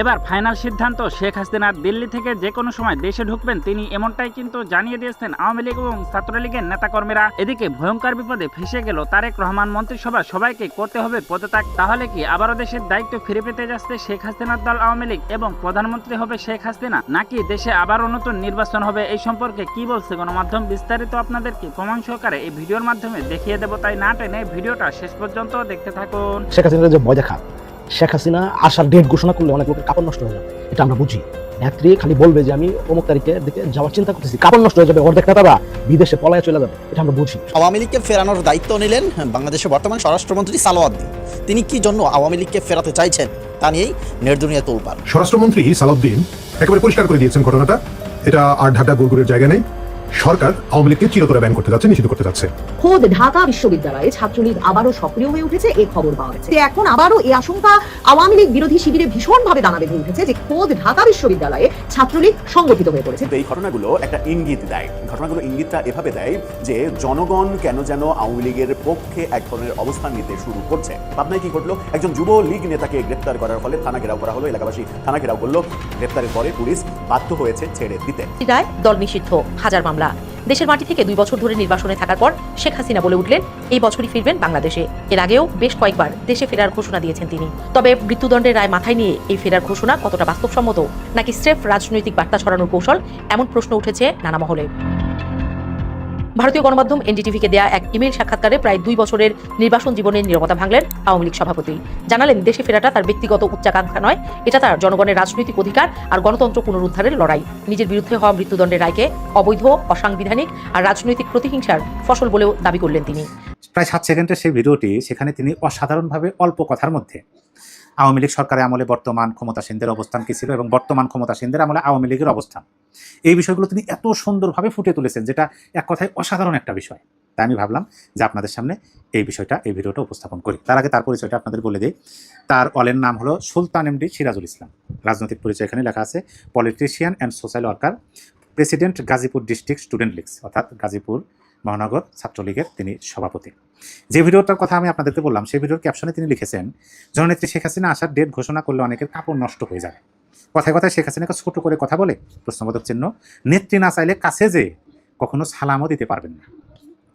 এবার ফাইনাল সিদ্ধান্ত শেখ হাসিনার দিল্লি থেকে যে কোনো সময় দেশে ঢুকবেন তিনি, এমনটাই কিন্তু জানিয়ে দিয়েছেন আওয়ামী লীগ এবং ছাত্রলীগের নেতাকর্মীরা। এদিকে ভয়ঙ্কর বিপদে ফেসে গেল তারেক রহমান মন্ত্রিসভা, সবাইকে করতে হবে পদত্যাগ। তাহলে কি আবারও দেশের দায়িত্ব ফিরে পেতে যাচ্ছে শেখ হাসিনার দল আওয়ামী লীগ এবং প্রধানমন্ত্রী হবে শেখ হাসিনা, নাকি দেশে আবারও নতুন নির্বাচন হবে? এই সম্পর্কে কি বলছে গণমাধ্যম বিস্তারিত আপনাদেরকে প্রমাণ সহকারে এই ভিডিওর মাধ্যমে দেখিয়ে দেব, তাই না টেনে ভিডিওটা শেষ পর্যন্ত দেখতে থাকুন। শেখ হাসিনার যে ভয় দেখা, শেখ হাসিনা আসার ডেট ঘোষণা করলে অনেক লোকের কাপড় নষ্ট হয়ে যাবে, এটা আমরা বুঝি। নেত্রী খালি বলবে যে আমি অমুক তারিখের দিকে যাওয়ার চিন্তা করতেছি, কাপড় নষ্ট হয়ে যাবে, অর্ধেক নেতারা বিদেশে পলায় চলে যাবে, এটা আমরা বুঝি। আওয়ামী লীগকে ফেরানোর দায়িত্ব নিলেন বাংলাদেশের বর্তমান স্বরাষ্ট্রমন্ত্রী সালাউদ্দিন। তিনি কি জন্য আওয়ামী লীগকে ফেরাতে চাইছেন তা নিয়েই নেড়দুনিয়া তোলপাড়। স্বরাষ্ট্রমন্ত্রী সালাউদ্দিন একেবারে পরিষ্কার করে দিয়েছেন ঘটনাটা, এটা আর ঢাকা গুড়গুড়ের জায়গা নেই। সরকার আওয়ামী লীগকে চিরতরে ব্যান করতে যাচ্ছে, নিষিদ্ধ করতে যাচ্ছে। খোদ ঢাকা বিশ্ববিদ্যালয়ে ছাত্রলীগ আবারও সক্রিয় হয়ে উঠেছে, এই খবর পাওয়া গেছে। এখন আবারও এই আশঙ্কা আওয়ামী লীগ বিরোধী শিবিরে ভীষণভাবে দানা বেঁধে উঠেছে যে খোদ ঢাকা বিশ্ববিদ্যালয়ে ছাত্রলীগ সংগঠিত হয়ে পড়েছে। এই ঘটনাগুলো একটা ইঙ্গিত দেয়, ঘটনাগুলো ইঙ্গিতটা এভাবে দেয় যে জনগণ কেন যেন আওয়ামী লীগের পক্ষে এক ধরনের অবস্থান নিতে শুরু করছে। পাবনায় কি ঘটলো? একজন যুব লীগ নেতাকে গ্রেপ্তার করার ফলে থানা ঘেরাও করা হলো, এলাকাবাসী থানা ঘেরাও করলো। গ্রেপ্তারের পরে পুলিশ বাধ্য হয়েছে ছেড়ে দিতে। দল নিষিদ্ধ, হাজার মামলা। দেশের মাটি থেকে 2 বছর ধরে নির্বাসনে থাকার পর শেখ হাসিনা বলে উঠলেন এই বছরই ফিরবেন বাংলাদেশে। এর আগেও বেশ কয়েকবার দেশে ফেরার ঘোষণা দিয়েছেন তিনি। তবে মৃত্যুদণ্ডের রায় মাথায় নিয়ে এই ফেরার ঘোষণা কতটা বাস্তবসম্মত, নাকি স্রেফ রাজনৈতিক বার্তা ছড়ানোর কৌশল, এমন প্রশ্ন উঠেছে নানা মহলে। ভারতীয় গণমাধ্যম এনডিটিভিকে দেয়া এক ইমেইল সাক্ষাৎকারে প্রায় 2 বছরের নির্বাসন জীবনের নীরবতা ভাঙলেন আওয়ামী লীগ সভাপতি। জানালেন দেশে ফেরাটা তার ব্যক্তিগত উচ্চাকাঙ্ক্ষা নয়, এটা তার জনগণের রাজনৈতিক অধিকার আর গণতন্ত্র পুনরুদ্ধারের লড়াই। নিজের বিরুদ্ধে হওয়া মৃত্যুদণ্ডের রায়কে অবৈধ, অসাংবিধানিক আর রাজনৈতিক প্রতিহিংসার ফসল বলেও দাবি করলেন তিনি। প্রায় 7 সেকেন্ডের সেই ভিডিওটি, সেখানে তিনি অসাধারণভাবে অল্প কথার মধ্যে আওয়ামী লীগ সরকারের আমলে বর্তমান ক্ষমতাসীনদের অবস্থান কী ছিল এবং বর্তমান ক্ষমতাসীনদের আমলে আওয়ামী লীগের অবস্থান, এই বিষয়গুলো তিনি এত সুন্দরভাবে ফুটিয়ে তুলেছেন, যেটা এক কথায় অসাধারণ একটা বিষয়। তাই আমি ভাবলাম যে আপনাদের সামনে এই ভিডিওটা উপস্থাপন করি। তার আগে তার পরিচয়টা আপনাদের বলে দিই। তার অলের নাম হলো সুলতান এমডি সিরাজুল ইসলাম। রাজনৈতিক পরিচয় এখানে লেখা আছে, politician and social worker, president Gazipur district student League's, অর্থাৎ গাজীপুর মহানগর ছাত্রলীগের তিনি সভাপতি। যে ভিডিওটার কথা আমি আপনাদেরকে বললাম, সেই ভিডিওর ক্যাপশনে তিনি লিখেছেন, জননেত্রী শেখ হাসিনা আসার ডেট ঘোষণা করলে অনেকের কাপড় নষ্ট হয়ে যাবে। কথায় কথায় শেখ হাসিনাকে ছোট করে কথা বলে প্রশ্নবোধক চিহ্ন, নেত্রী না চাইলে কাছে যে কখনো সালামও দিতে পারবেন না।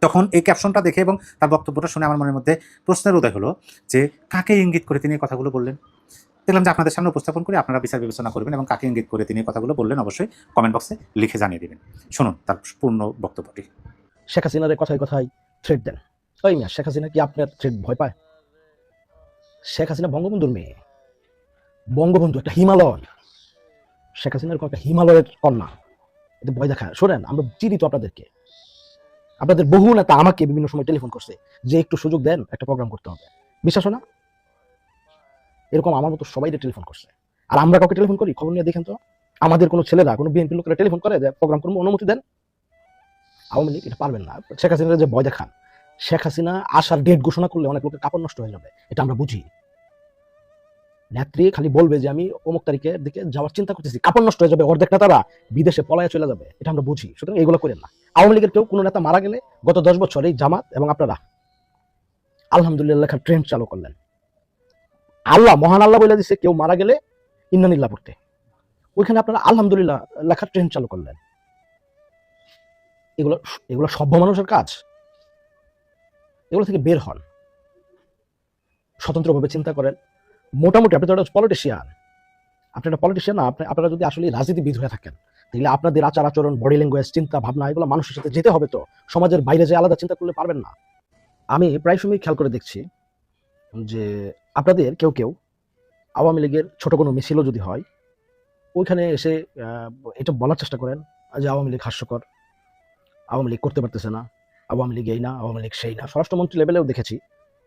তখন এই ক্যাপশনটা দেখে এবং তার বক্তব্যটা শুনে আমার মনের মধ্যে প্রশ্নের উদয় হলো যে কাকে ইঙ্গিত করে তিনি এই কথাগুলো বললেন। দেখলাম যে আপনাদের সামনে উপস্থাপন করে আপনারা বিচার বিবেচনা করবেন এবং কাকে ইঙ্গিত করে তিনি কথাগুলো বললেন অবশ্যই কমেন্ট বক্সে লিখে জানিয়ে দেবেন। শুনুন তার পূর্ণ বক্তব্যটি। শেখ হাসিনার কথায় কথায় থ্রেট দেন। ওই মিয়া, শেখ হাসিনা কি আপনার থ্রেট ভয় পায়? শেখ হাসিনা বঙ্গবন্ধুর মেয়ে, বঙ্গবন্ধু একটা হিমালয়, শেখ হাসিনার একটা হিমালয়ের কন্যা, এটা ভয় দেখা। শোনেন, আমরা চিনি তো আপনাদেরকে, আপনাদের বহু নেতা আমাকে বিভিন্ন সময় টেলিফোন করছে যে একটু সুযোগ দেন, একটা প্রোগ্রাম করতে হবে। বিশ্বাস না? এরকম আমার মতো সবাই টেলিফোন করছে। আর আমরা কাউকে টেলিফোন করি? খবর নিয়ে দেখেন তো, আমাদের কোনো ছেলেরা, কোনো বিএনপি লোকেরা টেলিফোন করে যে প্রোগ্রাম করবো, অনুমতি দেন? আওয়ামী লীগ এটা পারবেন না। শেখ হাসিনার যে ভয় দেখান, শেখ হাসিনা আসার ডেট ঘোষণা করলে অনেক লোকের কাপড় নষ্ট হয়ে যাবে, এটা আমরা বুঝি। নেত্রী খালি বলবে যে আমি অমুক তারিখের দিকে যাওয়ার চিন্তা করতেছি, কাপড় নষ্ট হয়ে যাবে, অর্ধেক নেতারা বিদেশে পলায় চলে যাবে, এটা আমরা বুঝি। সুতরাং এগুলো করেন না। আওয়ামী লীগের কেউ কোনো নেতা মারা গেলে গত 10 বছর এই জামাত এবং আপনারা আলহামদুলিল্লাহ লেখার ট্রেন্ড চালু করলেন। আল্লাহ, মহান আল্লাহ বলে দিচ্ছে কেউ মারা গেলে ইন্নানিল্লাহ পড়তে, ওইখানে আপনারা আলহামদুলিল্লাহ লেখার ট্রেন্ড চালু করলেন। এগুলো সভ্য মানুষের কাজ। এগুলো থেকে বের হন, স্বতন্ত্রভাবে চিন্তা করেন। মোটামুটি আপনি তো একটা পলিটিশিয়ান, আপনি একটা পলিটিশিয়ান না, আপনারা যদি আসলে রাজনীতিবিদ হয়ে থাকেন, তাহলে আপনাদের আচার আচরণ, বডি ল্যাঙ্গুয়েজ, চিন্তা ভাবনা, এগুলো মানুষের সাথে যেতে হবে। তো সমাজের বাইরে যে আলাদা চিন্তা করলে পারবেন না। আমি প্রায় সময় খেয়াল করে দেখছি যে আপনাদের কেউ কেউ আওয়ামী লীগের ছোট কোনো মিছিলও যদি হয়, ওইখানে এসে এটা বলার চেষ্টা করেন যে আওয়ামী লীগ হাস্যকর, আওয়ামী লীগ করতে পারতেছে না, আওয়ামী লীগ এই না, আওয়ামী লীগ সেই না। স্বরাষ্ট্রমন্ত্রী লেভেলেও দেখেছি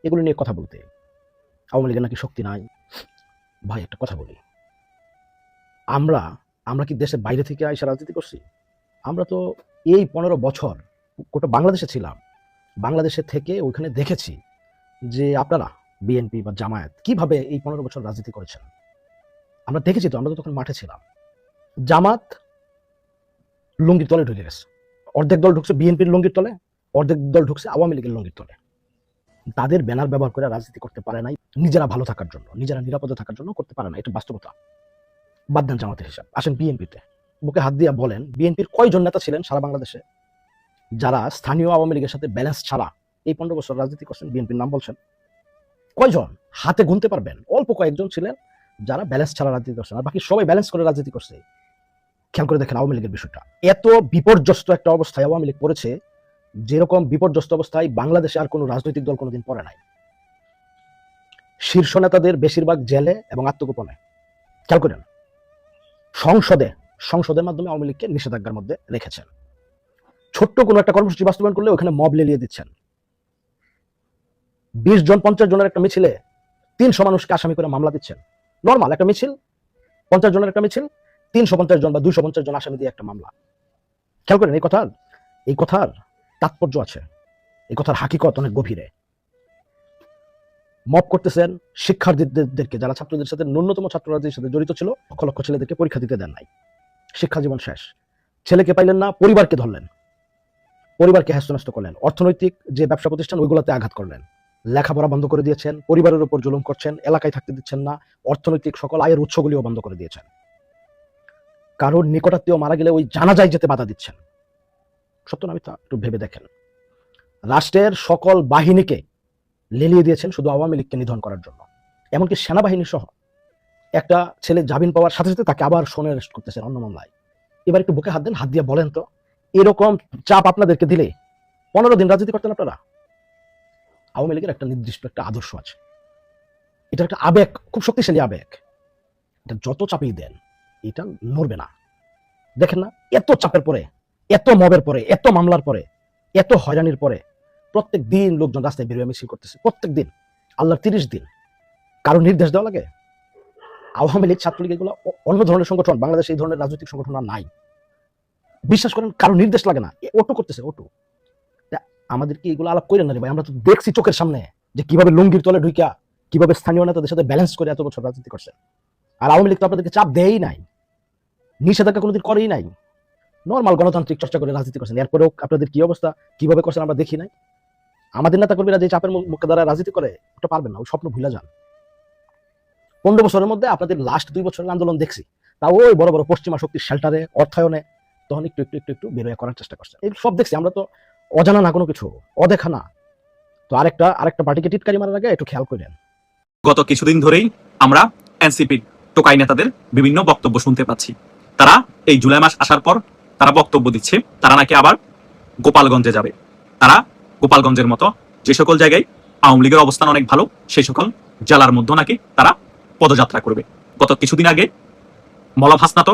এগুলো নিয়ে কথা বলতে, আওয়ামী লীগের নাকি শক্তি নাই। ভাই একটা কথা বলি, আমরা কি দেশের বাইরে থেকে আইসা রাজনীতি করছি? আমরা তো এই 15 বছর গোটা বাংলাদেশে ছিলাম। বাংলাদেশে থেকে ওইখানে দেখেছি যে আপনারা বিএনপি বা জামায়াত কিভাবে এই 15 বছর রাজনীতি করেছেন। আমরা দেখেছি তো, আমরা তো তখন মাঠে ছিলাম। জামাত লুঙ্গির তলে ঢুকে গেছে, অর্ধেক দল ঢুকছে বিএনপির লুঙ্গির তলে, অর্ধেক দল ঢুকছে আওয়ামী লীগের লুঙ্গির তলে। তাদের ব্যানার ব্যবহার করে রাজনীতি করতে পারে নাই, নিজেরা ভালো থাকার জন্য, নিজেরা নিরাপদে থাকার জন্য করতে পারে না, এটা বাস্তবতা। বাদ দেন জামাতের হিসাব, আসেন বিএনপিতে। বুকে হাত দিয়ে বলেন, বিএনপির কয়জন নেতা ছিলেন সারা বাংলাদেশে যারা স্থানীয় আওয়ামী লীগের সাথে ব্যালেন্স ছাড়া এই 15 বছর রাজনীতি করছেন? বিএনপির নাম বলছেন কয়জন? হাতে গুনতে পারবেন। অল্প কয়েকজন ছিলেন যারা ব্যালেন্স ছাড়া রাজনীতি করছেন, আর বাকি সবাই ব্যালেন্স করে রাজনীতি করছে। খেয়াল করে দেখেন আওয়ামী লীগের বিষয়টা, এত বিপর্যস্ত একটা অবস্থায় আওয়ামী লীগ পড়েছে, যেরকম বিপর্যস্ত অবস্থায় বাংলাদেশে আর কোনো রাজনৈতিক দল কোনোদিন পড়ে নাই। শীর্ষ নেতাদের বেশিরভাগ জেলে এবং আত্মগোপনে। খেয়াল করেন, সংসদের মাধ্যমে আওয়ামী লীগকে নিষেধাজ্ঞার মধ্যে রেখেছেন। ছোট্ট কোনো একটা কর্মসূচি বাস্তবায়ন করলে ওখানে মব লেলিয়ে দিচ্ছেন। 20 জন 50 জনের একটা মিছিলে 300 মানুষকে আসামি করে মামলা দিচ্ছেন। নর্মাল একটা মিছিল, 50 জনের একটা মিছিল, 350 জন বা 250 জন আসামি দিয়ে একটা মামলা। খেয়াল করেন, এই কথার তাৎপর্য আছে, এই কথার হাকিকত অনেক গভীরে। মব করতেছেন শিক্ষার্থীদেরকে, যারা ছাত্রদের সাথে ন্যূনতম ছাত্র রাজনীতির সাথে জড়িত ছিল। লক্ষ লক্ষ ছেলেদেরকে পরীক্ষা দিতে দেন নাই, শিক্ষা জীবন শেষ। ছেলেকে পাইলেন না, পরিবারকে ধরলেন, পরিবারকে হ্যাস্ত করলেন। অর্থনৈতিক যে ব্যবসা প্রতিষ্ঠান ওইগুলোতে আঘাত করলেন, লেখাপড়া বন্ধ করে দিয়েছেন, পরিবারের উপর জুলুম করছেন, এলাকায় থাকতে দিচ্ছেন না, অর্থনৈতিক সকল আয়ের উৎসগুলিও বন্ধ করে দিয়েছেন। কারোর নিকটাত্মীয় মারা গেলে ওই জানাজায় যেতে বাধা দিচ্ছেন। সত্য না মিথ্যা একটু ভেবে দেখেন। রাষ্ট্রের সকল বাহিনীকে লেলিয়ে দিয়েছেন শুধু আওয়ামী লীগকে নিধন করার জন্য। এমনকি সেনাবাহিনী সহ একটা ছেলে জামিন পাওয়ার সাথে সাথে তাকে আবার সোনে অ্যারেস্ট করতেছেন অন্য মামলায়। এবার একটু বুকে হাত দেন, হাত দিয়ে বলেন তো, এরকম চাপ আপনাদেরকে দিলে 15 দিন রাজনীতি করতেন আপনারা? আওয়ামী লীগের একটা নির্দিষ্ট একটা আদর্শ আছে, এটা একটা আবেগ, খুব শক্তিশালী আবেগ। এটা যত চাপই দেন এটা নড়বে না। দেখেন না, এত চাপের পরে, এত মবের পরে, এত মামলার পরে, এত হয়রানির পরে প্রত্যেক দিন লোকজন রাস্তায় বেরিয়ে মিছিল করতেছে। প্রত্যেক দিন, আল্লাহর 30 দিন। কারো নির্দেশ দেওয়া লাগে? আওয়ামী লীগ, ছাত্রলীগ এগুলো অন্য ধরনের সংগঠন, বাংলাদেশে এই ধরনের রাজনৈতিক সংগঠন আর নাই। বিশ্বাস করেন, কারো নির্দেশ লাগে না, অটো করতেছে, অটো। আমাদের কি এগুলো আলাপ করেন না রে ভাই? আমরা তো দেখছি চোখের সামনে যে কিভাবে লুঙ্গির তলে ঢুইকা কিভাবে স্থানীয় নেতাদের সাথে ব্যালেন্স করে এত বছর রাজনীতি করছে। আর আওয়ামী লীগ তো আপনাদেরকে চাপ দেয়ই নাই, নিষেধাজ্ঞা কোনোদিন করেই নাই, নর্মাল গণতান্ত্রিক চর্চা করে রাজনীতি করছেন। এরপরেও আপনাদের কি অবস্থা, কিভাবে করছেন আমরা দেখি নাই। আমাদের নেতা কর্মীরা যে চাপের মুখে দ্বারা রাজনীতি করে, ওটা পারবেন না, ওই স্বপ্ন ভুলে যান। 15 বছরের মধ্যে আপনাদের লাস্ট 2 বছরের আন্দোলন দেখছি, তা ওই বড় বড় পশ্চিমা শক্তির শেল্টারে, অর্থায়নে তখন একটু একটু একটু একটু বেরোয় করার চেষ্টা করছে। এই সব দেখছি আমরা, তো অজানা না কোনো কিছু, অদেখা না। তো আরেকটা পার্টিকে টিটকারি মারার আগে একটু খেয়াল করেন। গত কিছুদিন ধরেই আমরা এনসিপির টোকাই নেতাদের বিভিন্ন বক্তব্য শুনতে পাচ্ছি। তারা এই জুলাই মাস আসার পর তারা বক্তব্য দিচ্ছে তারা নাকি আবার গোপালগঞ্জে যাবে। তারা গোপালগঞ্জের মতো যে সকল জায়গায় আওয়ামী লীগের অবস্থান অনেক ভালো, সেই সকল জেলার মধ্যে নাকি তারা পদযাত্রা করবে। গত কিছুদিন আগে মলম হাসনাত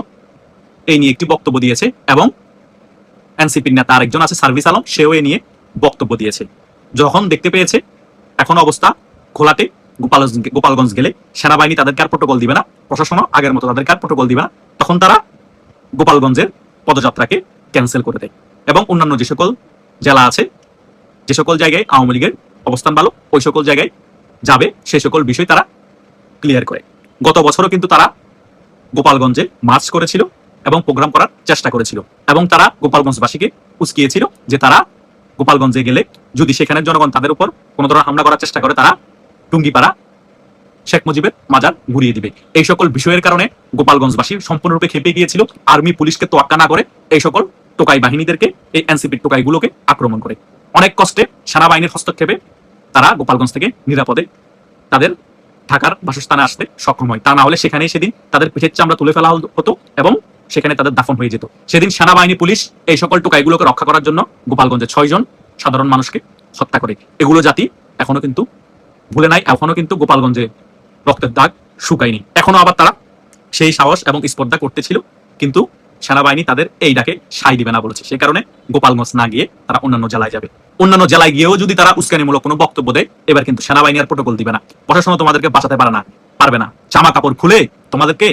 এই নিয়ে একটি বক্তব্য দিয়েছে, এবং এনসিপির নেতা আরেকজন আছে সার্ভিস আলম, সেও এ নিয়ে বক্তব্য দিয়েছে। যখন দেখতে পেয়েছে এখন অবস্থা ঘোলাটে, গোপালগঞ্জ গেলে সেনাবাহিনী তাদেরকে আর প্রোটোকল দিবে না, প্রশাসনও আগের মতো তাদেরকে আর প্রোটোকল দিবে না, তখন তারা গোপালগঞ্জের পদযাত্রাকে ক্যান্সেল করে দেয় এবং অন্যান্য যে সকল জেলা আছে, যে সকল জায়গায় আওয়ামী লীগের অবস্থান ভালো, ওই সকল জায়গায় যাবে, সেই সকল বিষয় তারা ক্লিয়ার করে। গত বছরও কিন্তু তারা গোপালগঞ্জে মার্চ করেছিল এবং প্রোগ্রাম করার চেষ্টা করেছিল, এবং তারা গোপালগঞ্জবাসীকে উস্কিয়েছিল যে তারা গোপালগঞ্জে গেলে যদি সেখানে জনগণ তাদের উপর কোনো ধরনের হামলা করার চেষ্টা করে, তারা টুঙ্গিপাড়া শেখ মুজিবের মাজার ঘুরিয়ে দিবে। এই সকল বিষয়ের কারণে গোপালগঞ্জবাসী সম্পূর্ণরূপে খেপে গিয়েছিল। আর্মি পুলিশকে তোয়াক্কা না করে এই সকল টোকাই বাহিনীদেরকে, এই এনসিপির টোকাইগুলোকে আক্রমণ করে অনেক কষ্টে সেনাবাহিনীর হস্তক্ষেপে তারা গোপালগঞ্জ থেকে নিরাপদে তাদের ঢাকার বাসস্থানে আসতে সক্ষম হয়। তা না হলে সেখানেই সেদিন তাদের পিঠের চামড়া তুলে ফেলা হতো এবং সেখানে তাদের দাফন হয়ে যেত। সেদিন সেনাবাহিনী পুলিশ এই সকল টোকাইগুলোকে রক্ষা করার জন্য গোপালগঞ্জে 6 জন সাধারণ মানুষকে হত্যা করে। এগুলো জাতি এখনো কিন্তু ভুলে নাই, এখনো কিন্তু গোপালগঞ্জে রক্তের দাগ শুকায়নি। এখনো আবার তারা সেই সাহস এবং স্পর্ধা করতেছিল, কিন্তু সেনাবাহিনী তাদের এই ডাকে সাই দিবে না বলেছে। সেই কারণে গোপালগঞ্জ না গিয়ে তারা অন্যান্য জেলায় যাবে। অন্যান্য জেলায় গিয়েও যদি তারা উস্কানিমূলক কোনো বক্তব্য দেয়, এবার কিন্তু সেনাবাহিনী আর প্রোটোকল দিবে না, প্রশাসন তোমাদেরকে বাঁচাতে পারবে না। জামা কাপড় খুলে তোমাদেরকে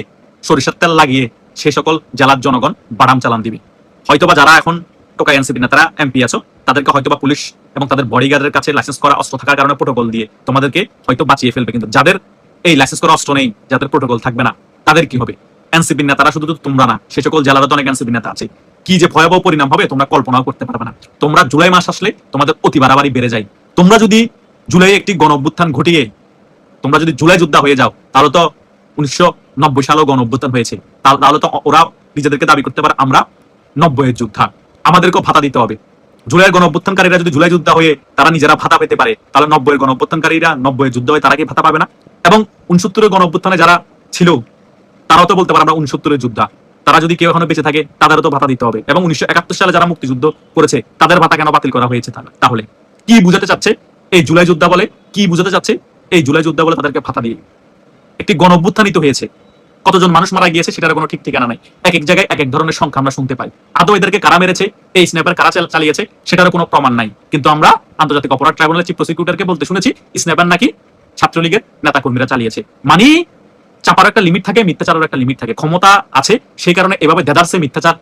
সরিষার তেল লাগিয়ে সেই সকল জেলার জনগণ বাড়াম চালান দিবে। হয়তোবা যারা এখন টোকাই এনসিপি নেতারা এমপি আছো, তাদেরকে হয়তোবা পুলিশ এবং তাদের বডিগার্ডের কাছে লাইসেন্স করা অস্ত্র থাকার কারণে প্রোটোকল দিয়ে তোমাদেরকে হয়তো বাঁচিয়ে ফেলবে, কিন্তু যাদের এই লাইসেন্স করা অস্ত্র নেই, যাদের প্রোটোকল থাকবে না, তাদের কি হবে? এনসিপি নেতারা শুধু তোমরা না, সে সকল জেলারও তো অনেক এনসিপি নেতা আছে। কি যে ভয়াবহ পরিণাম হবে তোমরা কল্পনাও করতে পারবে না। তোমরা জুলাই মাস আসলে তোমাদের অতি বাড়াবাড়ি বেড়ে যায়। তোমরা যদি জুলাই একটি গণ অভ্যুত্থান ঘটিয়ে তোমরা যদি জুলাই যোদ্ধা হয়ে যাও, তাহলে তো 1990 সালেও গণ অভ্যুত্থান হয়েছে, তাহলে তো ওরা নিজেদেরকে দাবি করতে পারে আমরা 90-এর যোদ্ধা, আমাদেরকেও ভাতা দিতে হবে। জুলাইয়ের গণ অভ্যুত্থানকারীরা যদি জুলাই যোদ্ধা হয়ে তারা নিজেরা ভাতা পেতে পারে, তাহলে 90-এর গণ অভ্যুত্থানকারীরা 90-এর যুদ্ধ হয়ে তারা কি ভাতা পাবে না? এবং 69-এর গণ অভ্যুত্থানে যারা ছিল তারাও তো বলতে পারে আমরা 69-এর যোদ্ধা, তারা যদি কেউ এখনো বেঁচে থাকে তাদেরও তো ভাতা দিতে হবে। এবং 1971 সালে যারা মুক্তিযুদ্ধ করেছে তাদের ভাতা কেন বাতিল করা হয়েছে? তাহলে কি বুঝাতে চাচ্ছে এই জুলাই যোদ্ধা বলে? কি বুঝাতে চাচ্ছে এই জুলাই যোদ্ধা বলে তাদেরকে ভাতা দিয়ে? একটি গণ অভ্যুত্থানিত হয়েছে, কতজন মানুষ মারা গিয়েছে সেটার কোনো ঠিক ঠিকানা নাই, এক এক জায়গায় এক এক ধরনের সংখ্যা আমরা শুনতে পাই। আদৌ এদেরকে কারা মেরেছে, এই স্ন্যাপার কারা চালিয়েছে সেটারও কোনো প্রমাণ নাই। কিন্তু আমরা আন্তর্জাতিক অপরাধ ট্রাইব্যুনালের চিফ প্রসিকিউটরকে বলতে শুনেছি স্ন্যাপার নাকি ছাত্রলীগের নেতাকর্মীরা চালিয়েছে। মানে চাপার একটা লিমিট থাকে, মিথ্যাচারের একটা লিমিট থাকে। ক্ষমতা আছে সেই কারণে এভাবে দেদারসে মিথ্যাচার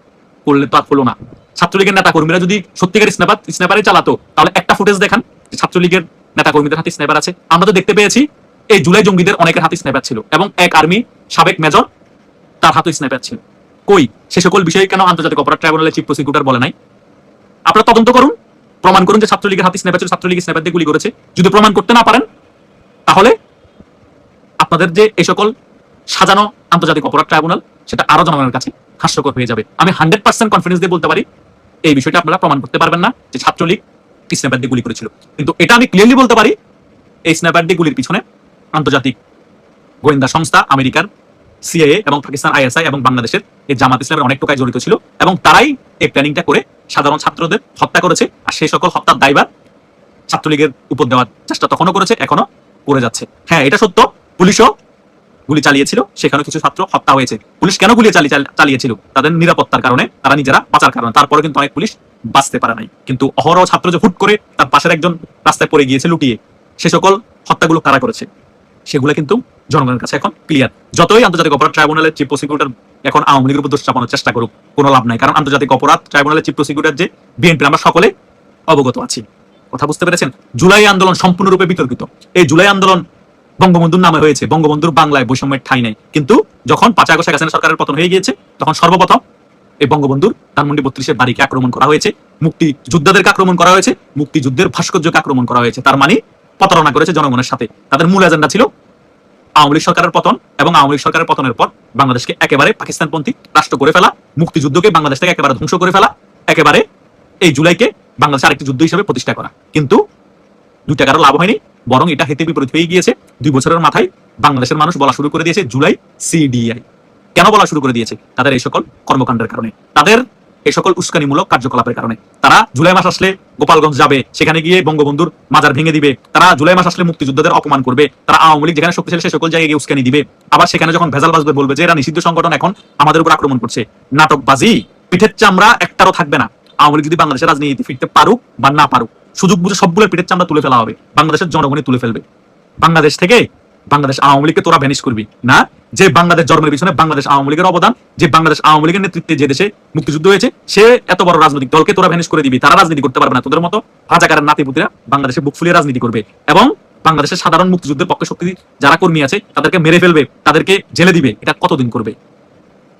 করলে তো আর হলো না। ছাত্রলীগের নেতাকর্মীরা যদি সত্যিকার স্ন্যাপারই চালাতো তাহলে একটা ফুটেজ দেখান ছাত্রলীগের নেতাকর্মীদের হাতে স্ন্যাপার আছে। আমরা তো দেখতে পেয়েছি এই জুলাই জঙ্গিদের অনেকের হাতে স্ন্যাপার ছিল এবং এক আর্মি সাবেক মেজর তার হাতে স্ন্যাপার ছিল। কই সে সকল বিষয়ে কেন আন্তর্জাতিক অপরাধ ট্রাইব্যুনালের চিফ প্রসিকিউটর বলে নাই? আপনারা তদন্ত করুন, প্রমাণ করুন যে ছাত্রলীগের হাতে স্ন্যাপার ছিল, ছাত্রলীগ স্ন্যাপার দিয়ে গুলি করেছে। যদি প্রমাণ করতে না পারেন তাহলে আপনাদের যে এই সকল সাজানো আন্তর্জাতিক অপরাধ ট্রাইব্যুনাল সেটা আরো জনগণের কাছে হাস্যকর হয়ে যাবে। আমি 100% কনফিডেন্স দিয়ে বলতে পারি এই বিষয়টা আপনারা প্রমাণ করতে পারবেন না যে ছাত্রলীগ স্ন্যাপার দিয়ে গুলি করেছিল। কিন্তু এটা আমি ক্লিয়ারলি বলতে পারি এই স্ন্যাপার দিয়ে গুলির পিছনে আন্তর্জাতিক গোয়েন্দা সংস্থা আমেরিকার সিআইএ এবং পাকিস্তান আইএসআই এবং বাংলাদেশের এই জামাত ইসলামের অনেক টোকায় জড়িত ছিল এবং তারাই এই প্ল্যানিংটা করে সাধারণ ছাত্রদের হত্যা করেছে। আর সেই সকল হত্যার দায়ভার ছাত্রলীগের উপর দেওয়ার চেষ্টা তখনও করেছে, এখনো করে যাচ্ছে। হ্যাঁ, এটা সত্য, পুলিশও গুলি চালিয়েছিল, সেখানে কিছু ছাত্র হত্যা হয়েছে। পুলিশ কেন গুলি চালিয়েছিল? তাদের নিরাপত্তার কারণে, তারা নিজেরা বাঁচার কারণে। তারপরে কিন্তু অনেক পুলিশ বাঁচতে পারে নাই। কিন্তু অহরহ ছাত্র যে হুট করে তার পাশের একজন রাস্তায় পড়ে গিয়েছে লুটিয়ে, সে সকল হত্যাগুলো কারা করেছে সেগুলো কিন্তু জনগণের কাছে এখন ক্লিয়ার। যতই আন্তর্জাতিক অপরাধ ট্রাইব্যুনালের চিফ প্রসিকিউটর এখন আওয়ামী লীগের উপর দোষ চাপানোর চেষ্টা করুক, কোনো লাভ নাই। কারণ আন্তর্জাতিক অপরাধ ট্রাইব্যুনালের চিফ প্রসিকিউটর যে বিএনপি আমরা সকলে অবগত আছি। কথা বুঝতে পেরেছেন? জুলাই আন্দোলন সম্পূর্ণরূপে বিতর্কিত। এই জুলাই আন্দোলন বঙ্গবন্ধুর নামে হয়েছে, বঙ্গবন্ধুর বাংলায় বৈষম্যের ঠাঁই নেই। কিন্তু যখন 5 আগস্ট শেখ হাসিনা সরকারের পতন হয়ে গিয়েছে তখন সর্বপ্রথম এই বঙ্গবন্ধুর ধানমন্ডি 32-এর বাড়িকে আক্রমণ করা হয়েছে, মুক্তি যোদ্ধাদেরকে আক্রমণ করা হয়েছে, মুক্তিযুদ্ধের ভাস্কর্যকে আক্রমণ করা হয়েছে। তার মানে প্রতারণা করেছে জনগণের সাথে। তাদের মূল এজেন্ডা ছিল আওয়ামী লীগ সরকারের পতন এবং আওয়ামী লীগ সরকারের পতনের পর বাংলাদেশকে একেবারে পাকিস্তানপন্থী রাষ্ট্র করে ফেলা, মুক্তিযুদ্ধকে বাংলাদেশ থেকে একেবারে ধ্বংস করে ফেলা, একেবারে এই জুলাইকে বাংলাদেশ আরেকটি যুদ্ধ হিসেবে প্রতিষ্ঠা করা। কিন্তু 2 টাকারও লাভ হয়নি, বরং এটা হেতে বিপরীত হয়ে গিয়েছে। 2 বছরের মাথায় বাংলাদেশের মানুষ বলা শুরু করে দিয়েছে জুলাই সিডিআই। কেন বলা শুরু করে দিয়েছে? তাদের এই সকল কর্মকাণ্ডের কারণে, তাদের এই সকল উস্কানিমূলক কার্যকলাপের কারণে। তারা জুলাই মাস আসলে গোপালগঞ্জ যাবে, সেখানে গিয়ে বঙ্গবন্ধুর মাজার ভেঙে দিবে। তারা জুলাই মাস আসলে মুক্তিযোদ্ধাদের অপমান করবে। তারা আওয়ামী লীগ যেখানে শক্তিশালী সেই সকল জায়গায় গিয়ে উস্কানি দিবে। আবার সেখানে যখন ভেজাল বাজবে বলবে যে এরা নিষিদ্ধ সংগঠন এখন আমাদের উপর আক্রমণ করছে। নাটকবাজি, পিঠের চামড়া একটারও থাকবে না। আওয়ামী লীগ যদি বাংলাদেশের রাজনীতি ফিরতে পারুক বা না পারুক, সুযোগ বুঝে সবগুলো পিঠের চামড়া তুলে ফেলা হবে, বাংলাদেশের জনগণই তুলে ফেলবে। বাংলাদেশ থেকে বাংলাদেশ আওয়ামী লীগকে তোরা ভ্যানিশ করবি না। যে বাংলাদেশ জন্মের পিছনে বাংলাদেশ আওয়ামী লীগের অবদান, যে বাংলাদেশ আওয়ামী লীগের নেতৃত্বে যে দেশে মুক্তিযুদ্ধ হয়েছে, সে এত বড় রাজনৈতিক দলকে তোরা ভ্যানিশ করে দিবি। তারা রাজনীতি করতে পারবে না। তোদের মতো রাজাকারের নাতিপুতিরা বাংলাদেশে বুক ফুলিয়ে রাজনীতি করবে এবং বাংলাদেশের সাধারণ মুক্তিযুদ্ধের পক্ষে শক্তি যারা কর্মী আছে তাদেরকে মেরে ফেলবে, তাদেরকে জেলে দিবে। এটা কতদিন করবে?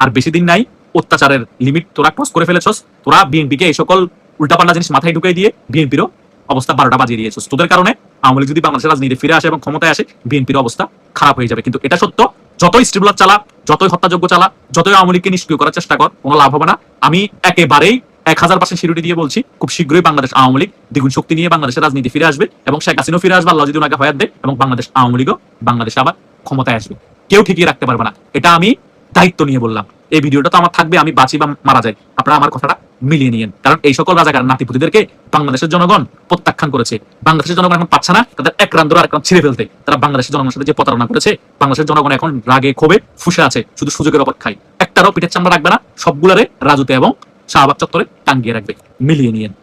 আর বেশি দিন নাই। অত্যাচারের লিমিট তোরা ক্রস করে ফেলেছস। তোরা বিএনপিকে এই সকল উল্টাপাল্টা জিনিস মাথায় ঢুকিয়ে দিয়ে বিএনপিরও অবস্থা 12টা বাজিয়ে দিয়েছস। তোদের কারণে আওয়ামী লীগ যদি বাংলাদেশের রাজনীতি ফিরে আসে এবং ক্ষমতায় আসে, বিএনপির অবস্থা খারাপ হয়ে যাবে। কিন্তু এটা সত্য, যতই স্টিবুলার চালা, যতই হত্যাযোগ্য চালা, যতই আওয়ামী লীগকে নিষ্ক্রিয় করার চেষ্টা কর, কোনো লাভ হবে না। আমি একেবারেই 1000% সিউরিটি দিয়ে বলছি, খুব শীঘ্রই বাংলাদেশ আওয়ামী লীগ দ্বিগুণ শক্তি নিয়ে বাংলাদেশের রাজনীতি ফিরে আসবে এবং শেখ হাসিনাও ফিরে আসবে, আল্লাহ যদি ওনাকে হায়াত দেয়, এবং বাংলাদেশ আওয়ামী লীগও বাংলাদেশে আবার ক্ষমতায় আসবে। কেউ ঠিকিয়ে রাখতে পারবে না। এটা আমি দায়িত্ব নিয়ে বললাম। এই ভিডিওটা তো আমার থাকবে, আমি বাঁচি বা মারা যাই, আপনারা আমার কথাটা মিলিয়ে নিয়েন। কারণ এই সকল রাজাকার নাতিপুতিদেরকে বাংলাদেশের জনগণ প্রত্যাখ্যান করেছে। বাংলাদেশের জনগণ এখন পাচ্ছে না তাদের এক রান ধরে আরেক রান ছিঁড়ে ফেলতে। তারা বাংলাদেশের জনগণের সাথে যে প্রতারণা করেছে, বাংলাদেশের জনগণ এখন রাগে ক্ষোভে ফুসে আছে, শুধু সুযোগের অপেক্ষায়। একটারও পিঠের চামড়া রাখবে না, সবগুলারে রাজুতে এবং শাহবাগ চত্বরে টাঙ্গিয়ে রাখবে। মিলিয়ে নিয়েন।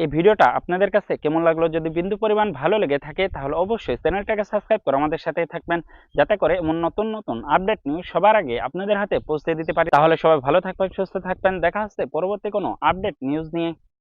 এই ভিডিওটা আপনাদের কাছে কেমন লাগলো? যদি বিন্দু পরিমাণ ভালো লেগে থাকে তাহলে অবশ্যই চ্যানেলটাকে সাবস্ক্রাইব করে আমাদের সাথেই থাকবেন, যাতে করে এমন নতুন নতুন আপডেট নিউজ সবার আগে আপনাদের হাতে পৌঁছে দিতে পারি। তাহলে সবাই ভালো থাকবেন, সুস্থ থাকবেন। দেখা হচ্ছে পরবর্তী কোনো আপডেট নিউজ নিয়ে।